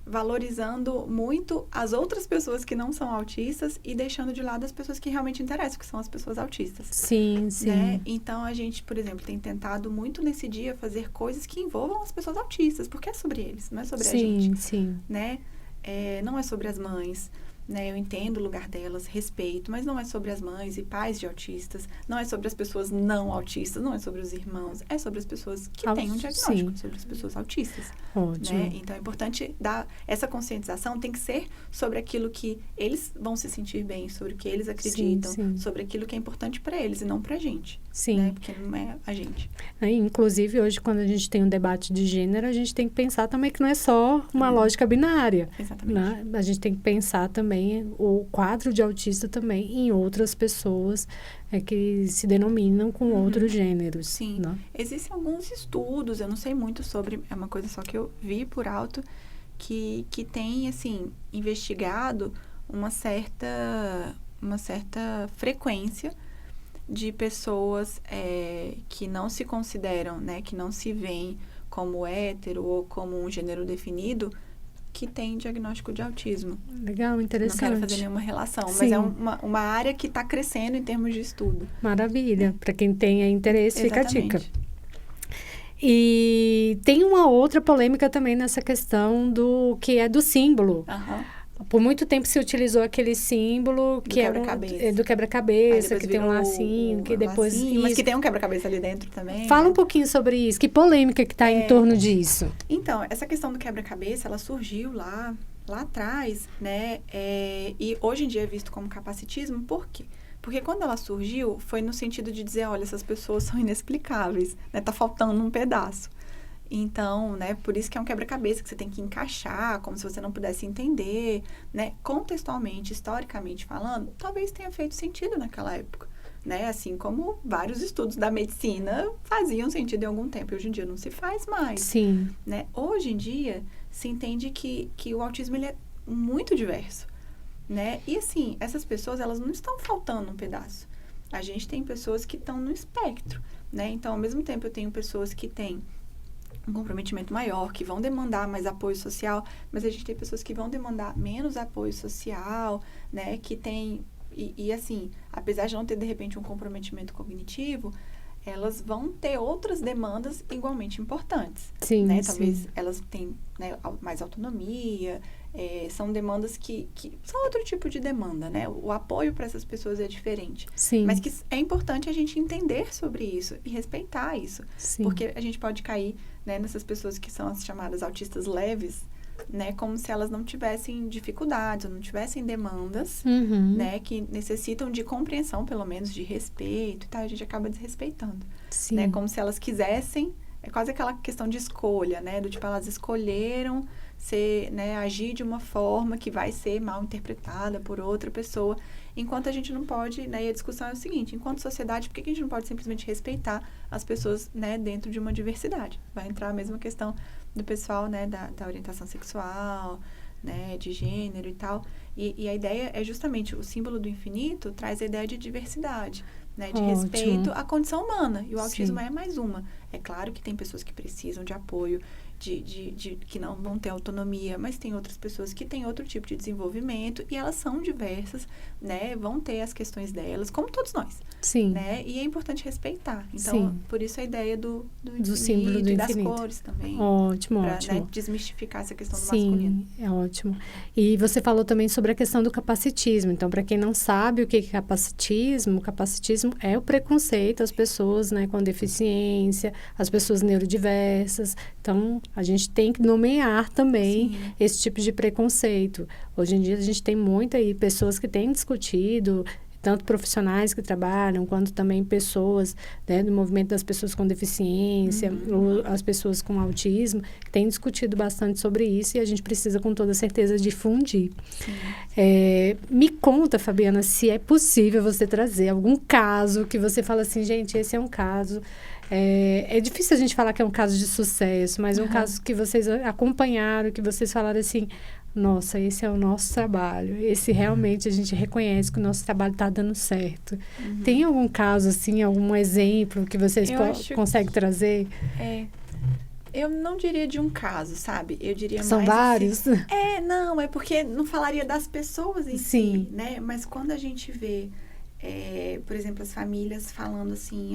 valorizando muito as outras pessoas que não são autistas e deixando de lado as pessoas que realmente interessam, que são as pessoas autistas. Sim, sim. Né? Então, a gente, por exemplo, tem tentado muito nesse dia fazer coisas que envolvam as pessoas autistas, porque é sobre eles, não é sobre a gente. Sim, sim. Né? Não é sobre as mães, né? Eu entendo o lugar delas, respeito, mas não é sobre as mães e pais de autistas, não é sobre as pessoas não autistas, não é sobre os irmãos, é sobre as pessoas que têm um diagnóstico, sim. sobre as pessoas autistas. Ótimo. Né? Então, é importante dar essa conscientização, tem que ser sobre aquilo que eles vão se sentir bem, sobre o que eles acreditam, sim. sobre aquilo que é importante para eles e não para a gente. Sim. Né? Porque não é a gente. Inclusive, hoje, quando a gente tem um debate de gênero, a gente tem que pensar também que não é só uma lógica binária. Exatamente. Né? A gente tem que pensar também o quadro de autista também em outras pessoas que se denominam com outros gêneros. Sim. Né? Existem alguns estudos, eu não sei muito sobre, é uma coisa só que eu vi por alto, que tem, assim, investigado uma certa frequência de pessoas que não se consideram, né, que não se veem como hétero ou como um gênero definido, que tem diagnóstico de autismo. Legal, interessante. Não quero fazer nenhuma relação, Sim. mas é uma área que está crescendo em termos de estudo. Maravilha. Para quem tenha interesse, Exatamente. fica a dica. E tem uma outra polêmica também nessa questão que é do símbolo. Por muito tempo se utilizou aquele símbolo que é do quebra-cabeça, que tem um lacinho, que depois... Lacinho, mas que tem um quebra-cabeça ali dentro também. Fala um pouquinho sobre isso. Que polêmica que está em torno disso? Então, essa questão do quebra-cabeça, ela surgiu lá atrás, né? E hoje em dia é visto como capacitismo. Por quê? Porque quando ela surgiu, foi no sentido de dizer, olha, essas pessoas são inexplicáveis, né? Tá faltando um pedaço. Então, né, por isso que é um quebra-cabeça que você tem que encaixar, como se você não pudesse entender, né? Contextualmente, historicamente falando, talvez tenha feito sentido naquela época, né? Assim como vários estudos da medicina faziam sentido em algum tempo. Hoje em dia não se faz mais. Sim. Né? Hoje em dia, se entende que o autismo ele é muito diverso, né? E assim, essas pessoas, elas não estão faltando um pedaço. A gente tem pessoas que estão no espectro, né? Então, ao mesmo tempo, eu tenho pessoas que têm um comprometimento maior, que vão demandar mais apoio social, mas a gente tem pessoas que vão demandar menos apoio social, né, que tem, e assim, apesar de não ter, de repente, um comprometimento cognitivo, elas vão ter outras demandas igualmente importantes. Sim, né? sim. Talvez elas tenham, né, mais autonomia, são demandas que são outro tipo de demanda, né? O apoio para essas pessoas é diferente. Sim. Mas que é importante a gente entender sobre isso e respeitar isso. Sim. Porque a gente pode cair, né, nessas pessoas que são as chamadas autistas leves, né, como se elas não tivessem dificuldades, ou não tivessem demandas, né, que necessitam de compreensão, pelo menos de respeito, tá? A gente acaba desrespeitando. Sim. Né, como se elas quisessem, é quase aquela questão de escolha, né, do tipo, elas escolheram né, agir de uma forma que vai ser mal interpretada por outra pessoa, enquanto a gente não pode, né, e a discussão é o seguinte, enquanto sociedade, por que a gente não pode simplesmente respeitar as pessoas, né, dentro de uma diversidade? Vai entrar a mesma questão do pessoal, né, da orientação sexual, né, de gênero e tal. E a ideia é justamente, o símbolo do infinito traz a ideia de diversidade, né, de respeito à condição humana. E o autismo é mais uma. É claro que tem pessoas que precisam de apoio, que não vão ter autonomia, mas tem outras pessoas que têm outro tipo de desenvolvimento e elas são diversas, né? Vão ter as questões delas, como todos nós. Sim. Né? E é importante respeitar. Então, por isso a ideia do símbolo do e infinito. Das cores também. Ótimo. Né, desmistificar essa questão do masculino. Sim, é ótimo. E você falou também sobre a questão do capacitismo. Então, para quem não sabe o que é capacitismo, o capacitismo é o preconceito às pessoas, né, com deficiência, às pessoas neurodiversas. Então, a gente tem que nomear também esse tipo de preconceito. Hoje em dia, a gente tem muita aí pessoas que têm discutido, tanto profissionais que trabalham, quanto também pessoas, né, do movimento das pessoas com deficiência, ou as pessoas com autismo, que têm discutido bastante sobre isso e a gente precisa, com toda certeza, difundir. Me conta, Fabiana, se é possível você trazer algum caso que você fala assim, gente, esse é um caso... É difícil a gente falar que é um caso de sucesso, mas um caso que vocês acompanharam, que vocês falaram assim, nossa, esse é o nosso trabalho, esse realmente a gente reconhece que o nosso trabalho está dando certo. Tem algum caso, assim, algum exemplo que vocês conseguem trazer? Eu não diria de um caso, sabe? Eu diria São mais... vários? Assim, não, é porque não falaria das pessoas em si, né? Mas quando a gente vê, por exemplo, as famílias falando assim,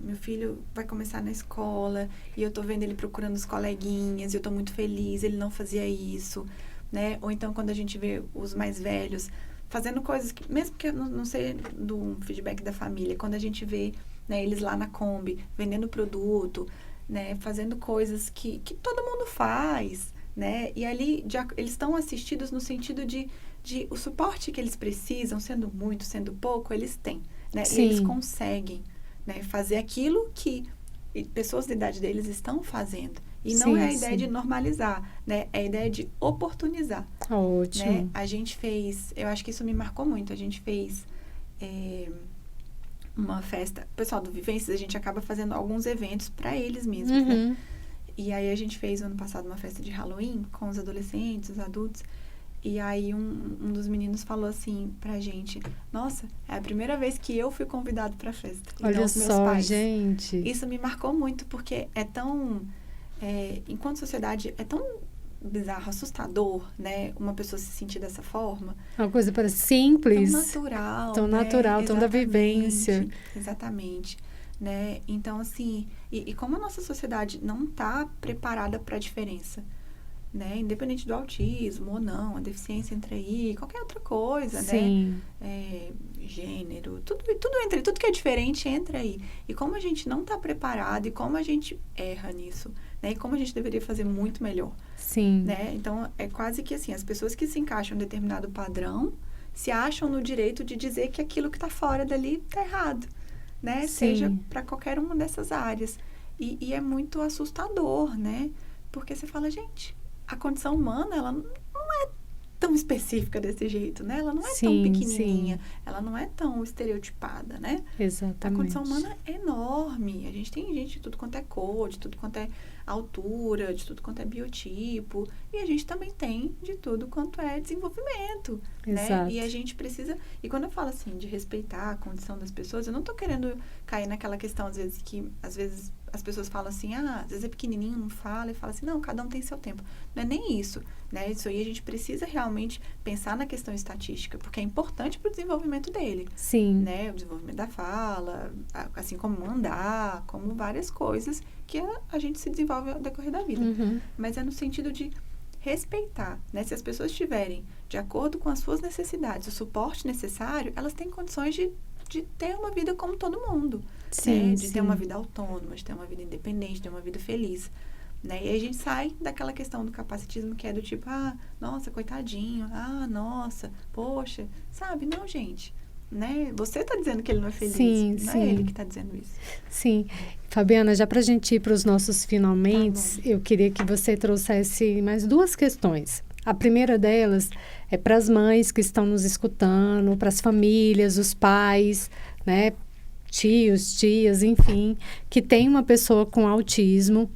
meu filho vai começar na escola e eu tô vendo ele procurando os coleguinhas e eu tô muito feliz, ele não fazia isso, né? Ou então quando a gente vê os mais velhos fazendo coisas que, mesmo que não seja do feedback da família, quando a gente vê, né, eles lá na Kombi vendendo produto, né, fazendo coisas que todo mundo faz, né? E ali eles estão assistidos no sentido de o suporte que eles precisam, sendo muito, sendo pouco, eles têm, né? E eles conseguem, né, fazer aquilo que pessoas da idade deles estão fazendo. E não é a ideia de normalizar, né? É a ideia de oportunizar. Ótimo. Né? A gente fez... Eu acho que isso me marcou muito. A gente fez uma festa... O pessoal do Vivências, a gente acaba fazendo alguns eventos para eles mesmos, né? E aí, a gente fez, ano passado, uma festa de Halloween com os adolescentes, os adultos. E aí, um dos meninos falou assim pra gente, nossa, é a primeira vez que eu fui convidado pra festa. Olha só, meus pais. Gente. Isso me marcou muito, porque é tão... enquanto sociedade, é tão bizarro, assustador, né? Uma pessoa se sentir dessa forma. Uma coisa parece simples. Tão natural, tão né? natural, tão da vivência. Exatamente. Né? Então, assim, e como a nossa sociedade não tá preparada pra diferença, né? Independente do autismo ou não, a deficiência entra aí, qualquer outra coisa, né? Gênero, tudo que é diferente entra aí. E como a gente não está preparado e como a gente erra nisso, né? E como a gente deveria fazer muito melhor. Sim. Né? Então, é quase que assim, as pessoas que se encaixam em determinado padrão se acham no direito de dizer que aquilo que está fora dali está errado, né? Seja para qualquer uma dessas áreas. E é muito assustador, né? Porque você fala, gente... A condição humana, ela não é tão específica desse jeito, né? Ela não é tão pequenininha, ela não é tão estereotipada, né? Exatamente. A condição humana é enorme. A gente tem gente de tudo quanto é cor, de tudo quanto é altura, de tudo quanto é biotipo. E a gente também tem de tudo quanto é desenvolvimento, né? E a gente precisa... E quando eu falo, assim, de respeitar a condição das pessoas, eu não tô querendo cair naquela questão, às vezes, as pessoas falam assim, às vezes é pequenininho, não fala, e fala assim, não, cada um tem seu tempo. Não é nem isso, né? Isso aí a gente precisa realmente pensar na questão estatística, porque é importante para o desenvolvimento dele. Sim. Né? O desenvolvimento da fala, assim como andar, como várias coisas que a gente se desenvolve ao decorrer da vida. Mas é no sentido de respeitar, né? Se as pessoas tiverem, de acordo com as suas necessidades, o suporte necessário, elas têm condições de ter uma vida como todo mundo. Sim, né? De ter uma vida autônoma, de ter uma vida independente, de ter uma vida feliz. Né? E aí a gente sai daquela questão do capacitismo que é do tipo, nossa, coitadinho, nossa, poxa, sabe? Não, gente, né? Você tá dizendo que ele não é feliz, não é ele que tá dizendo isso. Sim. Fabiana, já pra gente ir para os nossos finalmente, eu queria que você trouxesse mais duas questões. A primeira delas é para as mães que estão nos escutando, para as famílias, os pais, né? Tios, tias, enfim, que tem uma pessoa com autismo,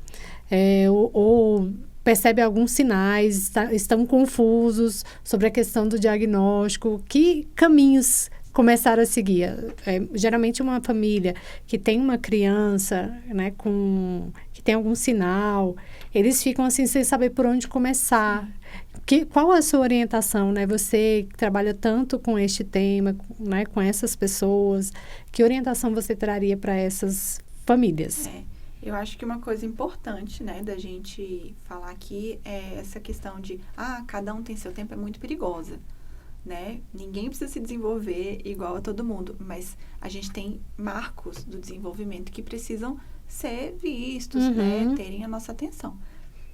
ou percebe alguns sinais, estão confusos sobre a questão do diagnóstico, que caminhos começaram a seguir? Geralmente uma família que tem uma criança, né, que tem algum sinal, eles ficam assim sem saber por onde começar. Qual a sua orientação, né? Você que trabalha tanto com este tema, né, com essas pessoas, que orientação você traria para essas famílias? Eu acho que uma coisa importante, né, da gente falar aqui é essa questão de, cada um tem seu tempo, é muito perigosa, né? Ninguém precisa se desenvolver igual a todo mundo, mas a gente tem marcos do desenvolvimento que precisam ser vistos, né, terem a nossa atenção.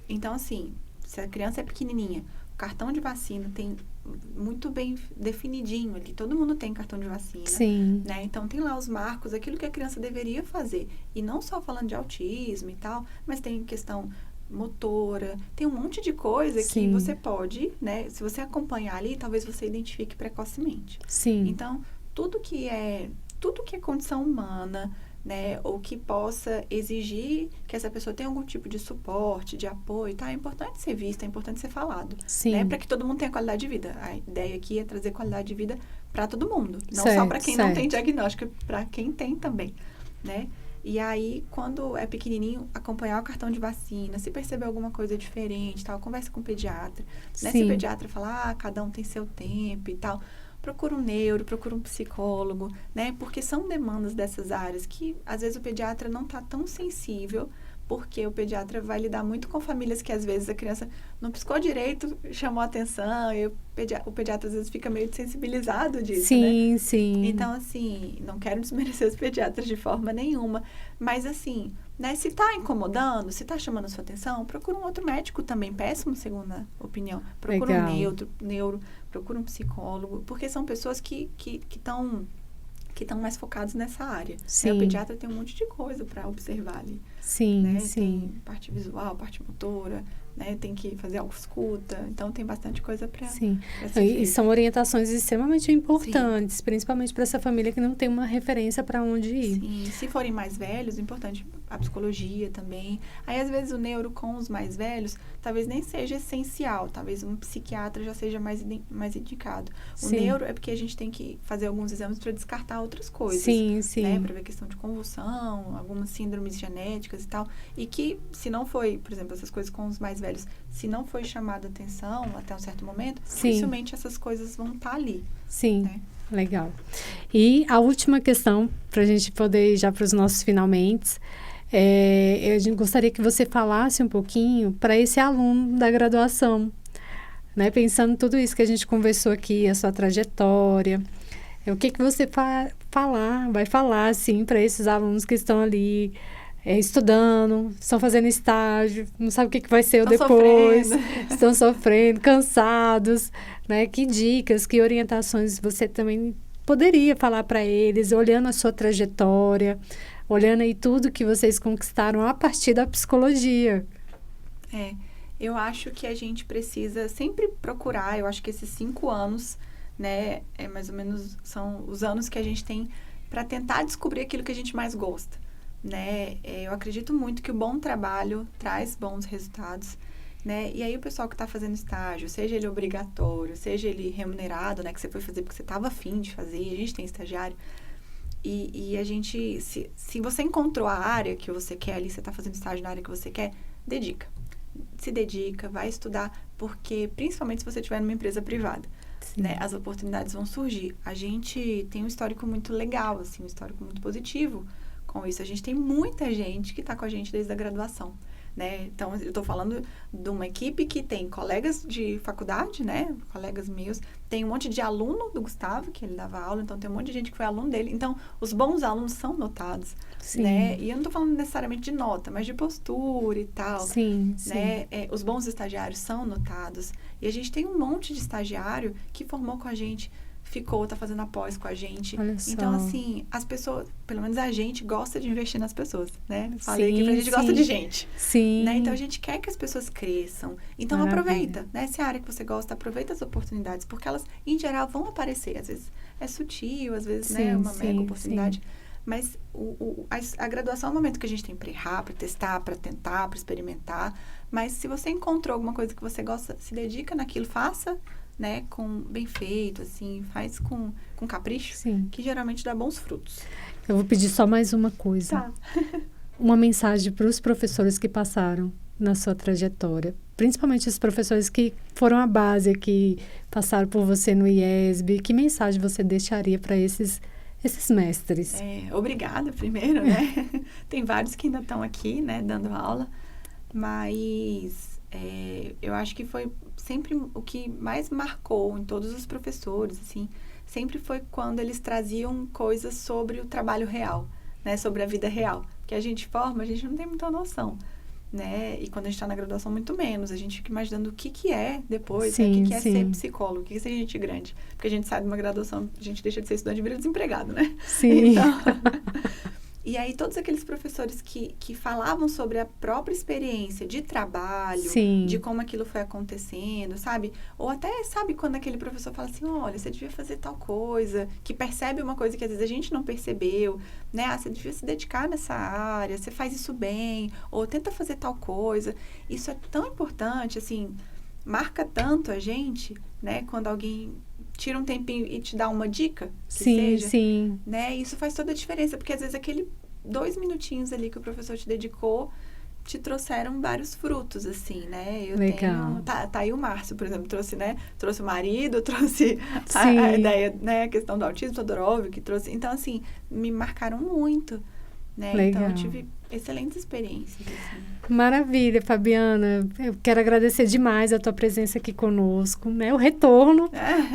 Então, assim, se a criança é pequenininha, o cartão de vacina tem muito bem definidinho ali. Todo mundo tem cartão de vacina. Sim. Né? Então, tem lá os marcos, aquilo que a criança deveria fazer. E não só falando de autismo e tal, mas tem questão motora, tem um monte de coisa que você pode, né? Se você acompanhar ali, talvez você identifique precocemente. Sim. Então, tudo que é condição humana, né, ou que possa exigir que essa pessoa tenha algum tipo de suporte, de apoio, tá? É importante ser visto, é importante ser falado, né? Para que todo mundo tenha qualidade de vida. A ideia aqui é trazer qualidade de vida para todo mundo, não só para quem não tem diagnóstico, para quem tem também, né? E aí, quando é pequenininho, acompanhar o cartão de vacina, se perceber alguma coisa diferente, tal, conversa com o pediatra, né? Se o pediatra falar, cada um tem seu tempo e tal, procura um neuro, procura um psicólogo, né? Porque são demandas dessas áreas que, às vezes, o pediatra não está tão sensível, porque o pediatra vai lidar muito com famílias que, às vezes, a criança não piscou direito, chamou a atenção, e o pediatra, às vezes, fica meio desensibilizado disso, né? Sim. Então, assim, não quero desmerecer os pediatras de forma nenhuma, mas, assim, né, se está incomodando, se está chamando a sua atenção, procura um outro médico também, peça uma segunda opinião. Procura um neuro, procura um psicólogo, porque são pessoas que estão mais focados nessa área. Sim. O pediatra tem um monte de coisa para observar ali. Sim, né? sim. Tem parte visual, parte motora, né? Tem que fazer autoescuta. Então, tem bastante coisa para ser feita. E são orientações extremamente importantes, principalmente para essa família que não tem uma referência para onde ir. Sim, se forem mais velhos, importante a psicologia também. Aí, às vezes, o neuro com os mais velhos, talvez nem seja essencial. Talvez um psiquiatra já seja mais indicado. O neuro é porque a gente tem que fazer alguns exames para descartar outras coisas. Sim. Né? Para ver questão de convulsão, algumas síndromes genéticas e tal. E que, se não foi, por exemplo, essas coisas com os mais velhos, se não foi chamada atenção até um certo momento, dificilmente essas coisas vão estar ali. Sim. Né? Legal. E a última questão, para a gente poder ir já para os nossos finalmente, eu gostaria que você falasse um pouquinho para esse aluno da graduação, né? Pensando em tudo isso que a gente conversou aqui, a sua trajetória, o que você vai falar, assim, para esses alunos que estão ali estudando, estão fazendo estágio, não sabe o que vai ser depois, estão sofrendo, cansados, né? Que dicas, que orientações você também poderia falar para eles, olhando a sua trajetória, olhando aí tudo que vocês conquistaram a partir da psicologia? Eu acho que a gente precisa sempre procurar, eu acho que esses 5 anos, né, mais ou menos são os anos que a gente tem para tentar descobrir aquilo que a gente mais gosta, né? Eu acredito muito que o bom trabalho traz bons resultados, né? E aí o pessoal que está fazendo estágio, seja ele obrigatório, seja ele remunerado, né, que você foi fazer porque você estava afim de fazer, a gente tem estagiário, e a gente, se você encontrou a área que você quer ali, você está fazendo estágio na área que você quer, se dedica, vai estudar, porque principalmente se você estiver numa empresa privada, né, as oportunidades vão surgir. A gente tem um histórico muito legal, assim, um histórico muito positivo com isso. A gente tem muita gente que está com a gente desde a graduação, né? Então, eu estou falando de uma equipe que tem colegas de faculdade, né? Colegas meus. Tem um monte de aluno do Gustavo, que ele dava aula, então tem um monte de gente que foi aluno dele. Então, os bons alunos são notados, né? E eu não estou falando necessariamente de nota, mas de postura e tal. Né? Os bons estagiários são notados. E a gente tem um monte de estagiário que formou com a gente, tá fazendo após com a gente. Então, assim, as pessoas, pelo menos a gente, gosta de investir nas pessoas, né? Falei que a gente gosta de gente. Né? Então, a gente quer que as pessoas cresçam. Então, aproveita, né? Se é a área que você gosta, aproveita as oportunidades, porque elas, em geral, vão aparecer. Às vezes é sutil, às vezes, né? É uma mega oportunidade. Mas a graduação é o momento que a gente tem para errar, para testar, para tentar, para experimentar. Mas se você encontrou alguma coisa que você gosta, se dedica naquilo, faça, né, com bem feito, assim, faz com capricho, Sim. que geralmente dá bons frutos. Eu vou pedir só mais uma coisa. Tá. Uma mensagem para os professores que passaram na sua trajetória, principalmente os professores que foram a base, que passaram por você no IESB. Que mensagem você deixaria para esses mestres? Obrigada, primeiro, né? Tem vários que ainda estão aqui, né, dando aula, mas eu acho que foi sempre o que mais marcou em todos os professores, assim, sempre foi quando eles traziam coisas sobre o trabalho real, né, sobre a vida real, que a gente forma, a gente não tem muita noção, né, e quando a gente está na graduação, muito menos, a gente fica imaginando o que é depois, Sim, né? O que é sim. ser psicólogo, o que é ser gente grande, porque a gente sai de uma graduação, a gente deixa de ser estudante e vira desempregado, né? Sim. Então, e aí, todos aqueles professores que falavam sobre a própria experiência de trabalho, Sim. de como aquilo foi acontecendo, sabe? Ou até, sabe, quando aquele professor fala assim, olha, você devia fazer tal coisa, que percebe uma coisa que às vezes a gente não percebeu, né? Ah, você devia se dedicar nessa área, você faz isso bem, ou tenta fazer tal coisa. Isso é tão importante, assim, marca tanto a gente, né? Quando alguém tira um tempinho e te dá uma dica, que Sim, seja, sim. né? Isso faz toda a diferença, porque às vezes aquele 2 minutinhos ali que o professor te dedicou te trouxeram vários frutos, assim, né? Eu Legal. tenho... Tá aí o Márcio, por exemplo, trouxe, né? Trouxe o marido, trouxe Sim. a ideia, né? A questão do autismo, Todorov, que trouxe... Então, assim, me marcaram muito, né? Legal. Então, eu tive excelentes experiências, assim. Maravilha, Fabiana. Eu quero agradecer demais a tua presença aqui conosco, né? O retorno,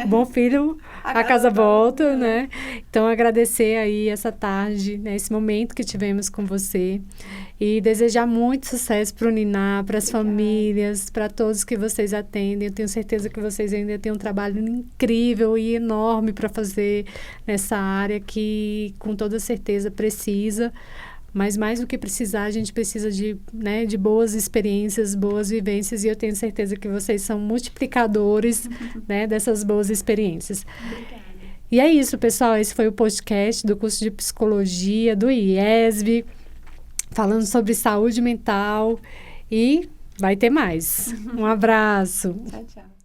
bom filho, a casa volta, né? Então, agradecer aí essa tarde, né? Esse momento que tivemos com você e desejar muito sucesso para o Niná, para as famílias, para todos que vocês atendem. Eu tenho certeza que vocês ainda têm um trabalho incrível e enorme para fazer nessa área que, com toda certeza, precisa. Mas mais do que precisar, a gente precisa de boas experiências, boas vivências, e eu tenho certeza que vocês são multiplicadores, né, dessas boas experiências. Obrigada. E é isso, pessoal. Esse foi o podcast do curso de Psicologia do IESB, falando sobre saúde mental, e vai ter mais. Um abraço. Tchau, tchau.